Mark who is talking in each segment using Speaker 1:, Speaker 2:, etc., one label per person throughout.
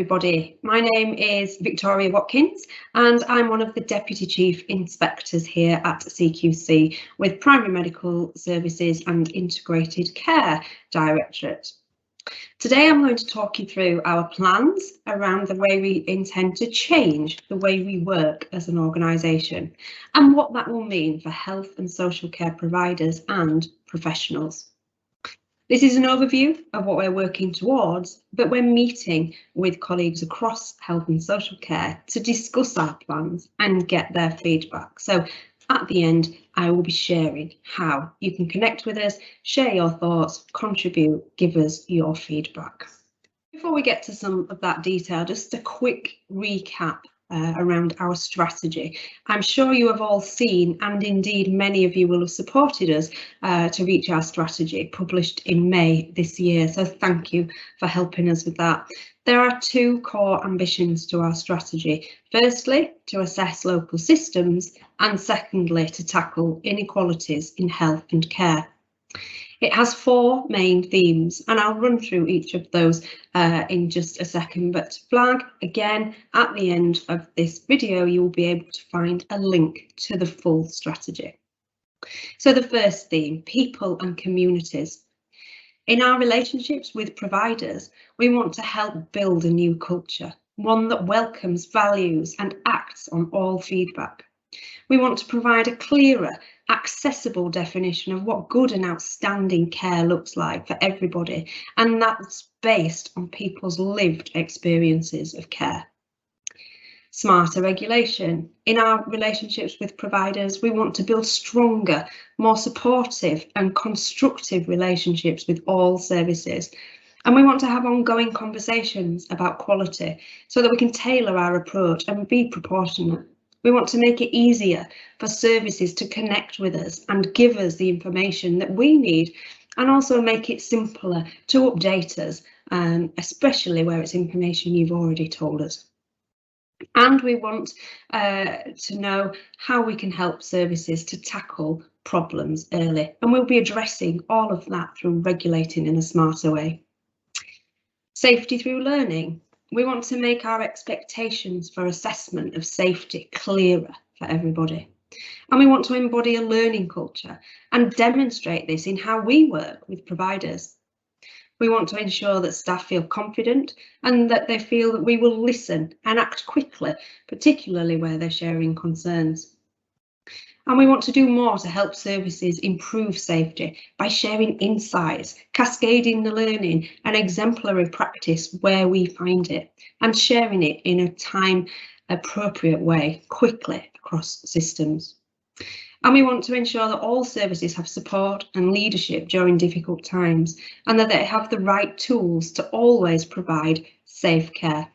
Speaker 1: everybody. My name is Victoria Watkins and I'm one of the Deputy Chief Inspectors here at CQC with Primary Medical Services and Integrated Care Directorate. Today I'm going to talk you through our plans around the way we intend to change the way we work as an organisation and what that will mean for health and social care providers and professionals. This is an overview of what we're working towards, but we're meeting with colleagues across health and social care to discuss our plans and get their feedback. So at the end, I will be sharing how you can connect with us, share your thoughts, contribute, give us your feedback. Before we get to some of that detail, just a quick recap around our strategy. I'm sure you have all seen, and indeed many of you will have supported us to reach our strategy published in May this year. So thank you for helping us with that. There are two core ambitions to our strategy. Firstly, to assess local systems, and secondly, to tackle inequalities in health and care. It has four main themes, and I'll run through each of those in just a second, but to flag again, at the end of this video, you will be able to find a link to the full strategy. So the first theme, people and communities. In our relationships with providers, we want to help build a new culture, one that welcomes, values and acts on all feedback. We want to provide a clearer, accessible definition of what good and outstanding care looks like for everybody, and that's based on people's lived experiences of care. Smarter regulation. In our relationships with providers, we want to build stronger, more supportive and constructive relationships with all services. And we want to have ongoing conversations about quality so that we can tailor our approach and be proportionate. We want to make it easier for services to connect with us and give us the information that we need, and also make it simpler to update us, especially where it's information you've already told us. And we want to know how we can help services to tackle problems early, and we'll be addressing all of that through regulating in a smarter way. Safety through learning. We want to make our expectations for assessment of safety clearer for everybody. And we want to embody a learning culture and demonstrate this in how we work with providers. We want to ensure that staff feel confident and that they feel that we will listen and act quickly, particularly where they're sharing concerns. And we want to do more to help services improve safety by sharing insights, cascading the learning and exemplary practice where we find it, and sharing it in a time appropriate way, quickly across systems. And we want to ensure that all services have support and leadership during difficult times, and that they have the right tools to always provide safe care.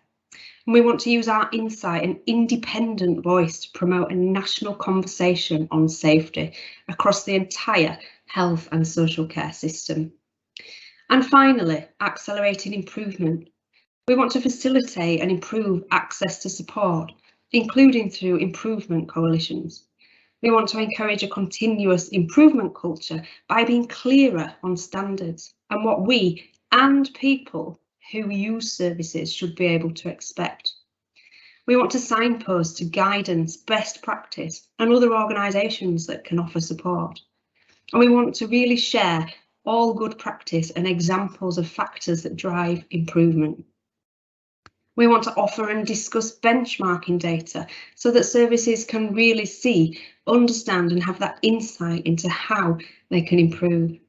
Speaker 1: And we want to use our insight and independent voice to promote a national conversation on safety across the entire health and social care system. And finally, accelerating improvement. We want to facilitate and improve access to support, including through improvement coalitions. We want to encourage a continuous improvement culture by being clearer on standards and what we and people who use services should be able to expect. We want to signpost to guidance, best practice and other organisations that can offer support. And we want to really share all good practice and examples of factors that drive improvement. We want to offer and discuss benchmarking data so that services can really see, understand and have that insight into how they can improve.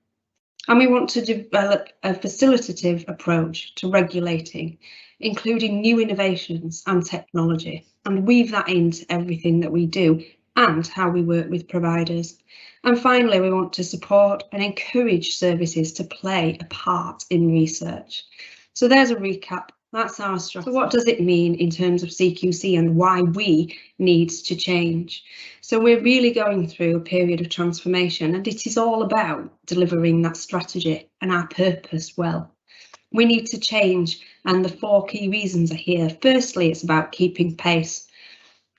Speaker 1: And we want to develop a facilitative approach to regulating, including new innovations and technology, and weave that into everything that we do and how we work with providers. And finally, we want to support and encourage services to play a part in research. So there's a recap. That's our strategy. So what does it mean in terms of CQC and why we need to change? So we're really going through a period of transformation, and it is all about delivering that strategy and our purpose well. We need to change, and the four key reasons are here. Firstly, it's about keeping pace.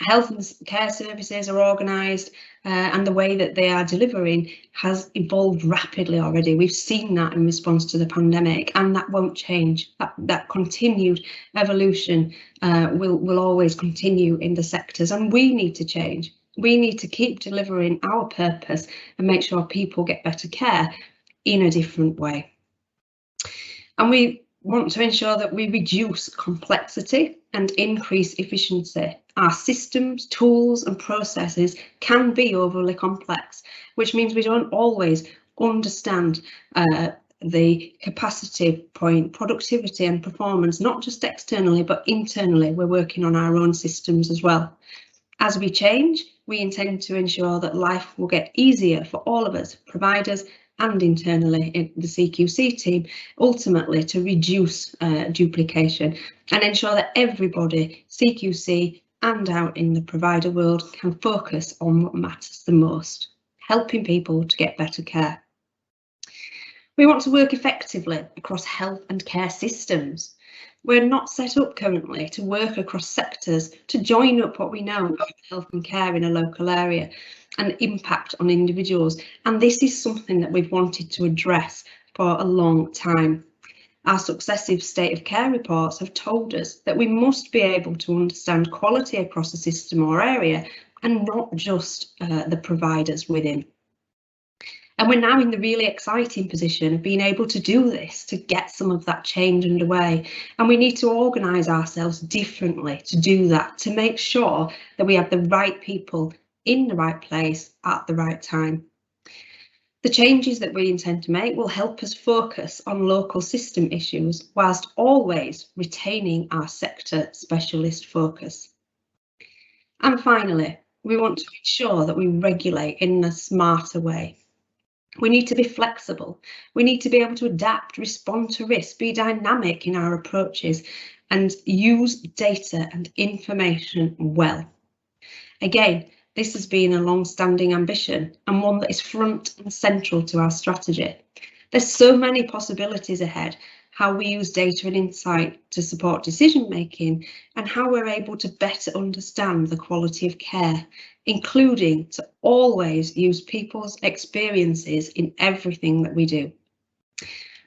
Speaker 1: Health and care services are organised and the way that they are delivering has evolved rapidly already. We've seen that in response to the pandemic, and that won't change. That continued evolution will always continue in the sectors, and we need to change. We need to keep delivering our purpose and make sure people get better care in a different way. And we want to ensure that we reduce complexity and increase efficiency. Our systems, tools and processes can be overly complex, which means we don't always understand the capacity point, productivity and performance, not just externally, but internally. We're working on our own systems as well. As we change, we intend to ensure that life will get easier for all of us, providers and internally in the CQC team, ultimately to reduce duplication and ensure that everybody, CQC and out in the provider world, can focus on what matters the most, helping people to get better care. We want to work effectively across health and care systems. We're not set up currently to work across sectors to join up what we know about health and care in a local area and impact on individuals. And this is something that we've wanted to address for a long time. Our successive state of care reports have told us that we must be able to understand quality across a system or area and not just the providers within. And we're now in the really exciting position of being able to do this, to get some of that change underway. And we need to organise ourselves differently to do that, to make sure that we have the right people in the right place at the right time. The changes that we intend to make will help us focus on local system issues whilst always retaining our sector specialist focus. And finally, we want to ensure that we regulate in a smarter way. We need to be flexible. We need to be able to adapt, respond to risk, be dynamic in our approaches and use data and information well. Again, this has been a long-standing ambition and one that is front and central to our strategy. There's so many possibilities ahead, how we use data and insight to support decision making and how we're able to better understand the quality of care, including to always use people's experiences in everything that we do.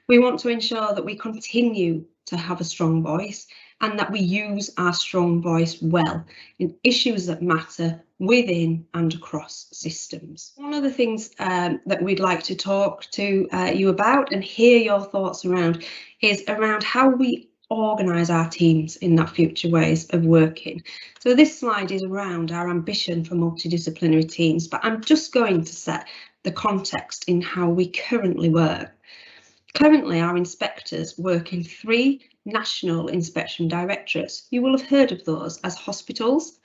Speaker 1: We want to ensure that we continue to have a strong voice and that we use our strong voice well in issues that matter within and across systems. One of the things that we'd like to talk to you about and hear your thoughts around is around how we organise our teams in that future ways of working. So this slide is around our ambition for multidisciplinary teams, but I'm just going to set the context in how we currently work. Currently, our inspectors work in 3 national inspection directorates. You will have heard of those as hospitals,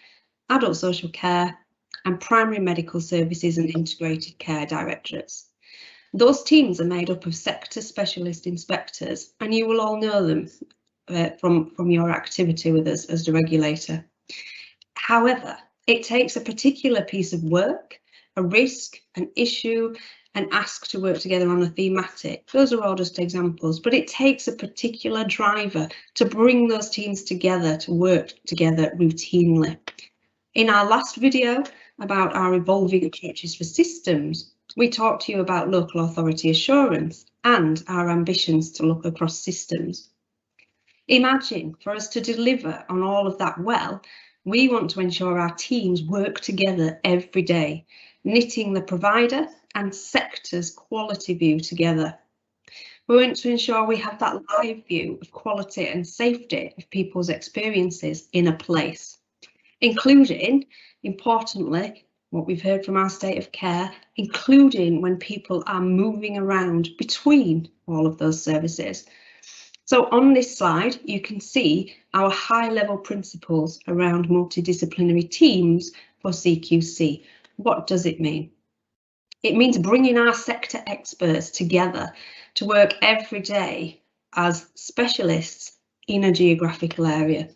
Speaker 1: adult social care and primary medical services and integrated care directorates. Those teams are made up of sector specialist inspectors and you will all know them from your activity with us as the regulator. However, it takes a particular piece of work, a risk, an issue, and ask to work together on a thematic. Those are all just examples, but it takes a particular driver to bring those teams together, to work together routinely. In our last video about our evolving approaches for systems, we talked to you about local authority assurance and our ambitions to look across systems. Imagine for us to deliver on all of that well, we want to ensure our teams work together every day, knitting the provider and sector's quality view together. We want to ensure we have that live view of quality and safety of people's experiences in a place, including, importantly, what we've heard from our state of care, including when people are moving around between all of those services. So on this slide, you can see our high-level principles around multidisciplinary teams for CQC. What does it mean? It means bringing our sector experts together to work every day as specialists in a geographical area.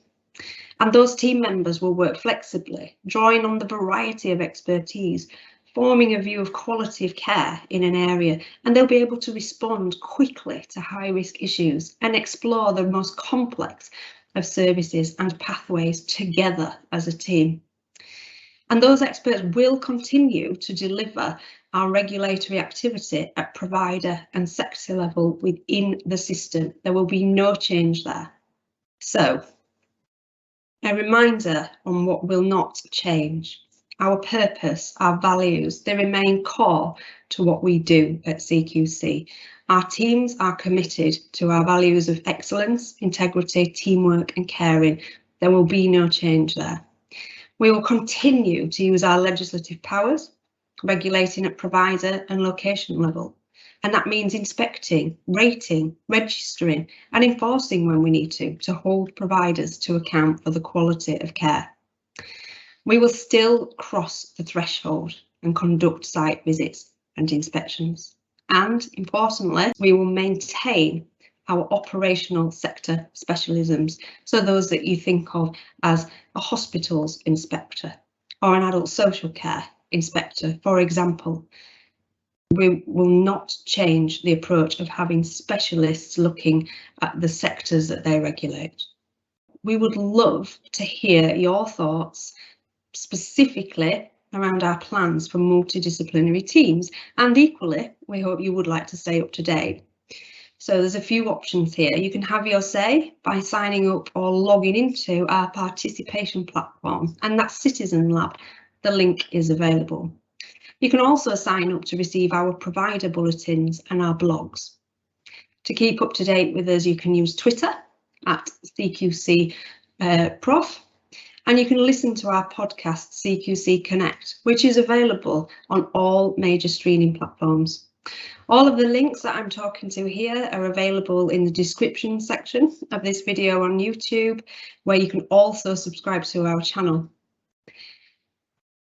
Speaker 1: And those team members will work flexibly, drawing on the variety of expertise, forming a view of quality of care in an area, and they'll be able to respond quickly to high-risk issues and explore the most complex of services and pathways together as a team. And those experts will continue to deliver our regulatory activity at provider and sector level within the system. There will be no change there. So, a reminder on what will not change. Our purpose, our values, they remain core to what we do at CQC. Our teams are committed to our values of excellence, integrity, teamwork and caring. There will be no change there. We will continue to use our legislative powers, regulating at provider and location level. And that means inspecting, rating, registering and enforcing when we need to hold providers to account for the quality of care. We will still cross the threshold and conduct site visits and inspections. And importantly, we will maintain our operational sector specialisms. So those that you think of as a hospitals inspector or an adult social care inspector, for example. We will not change the approach of having specialists looking at the sectors that they regulate. We would love to hear your thoughts specifically around our plans for multidisciplinary teams, and equally, we hope you would like to stay up to date. So there's a few options here. You can have your say by signing up or logging into our participation platform, and that's Citizen Lab. The link is available. You can also sign up to receive our provider bulletins and our blogs. To keep up to date with us, you can use Twitter at CQC Prof, and you can listen to our podcast CQC Connect, which is available on all major streaming platforms. All of the links that I'm talking to here are available in the description section of this video on YouTube, where you can also subscribe to our channel.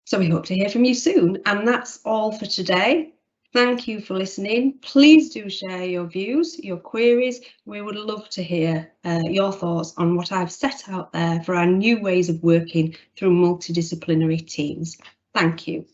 Speaker 1: So we hope to hear from you soon, and that's all for today. Thank you for listening. Please do share your views, your queries. We would love to hear your thoughts on what I've set out there for our new ways of working through multidisciplinary teams. Thank you.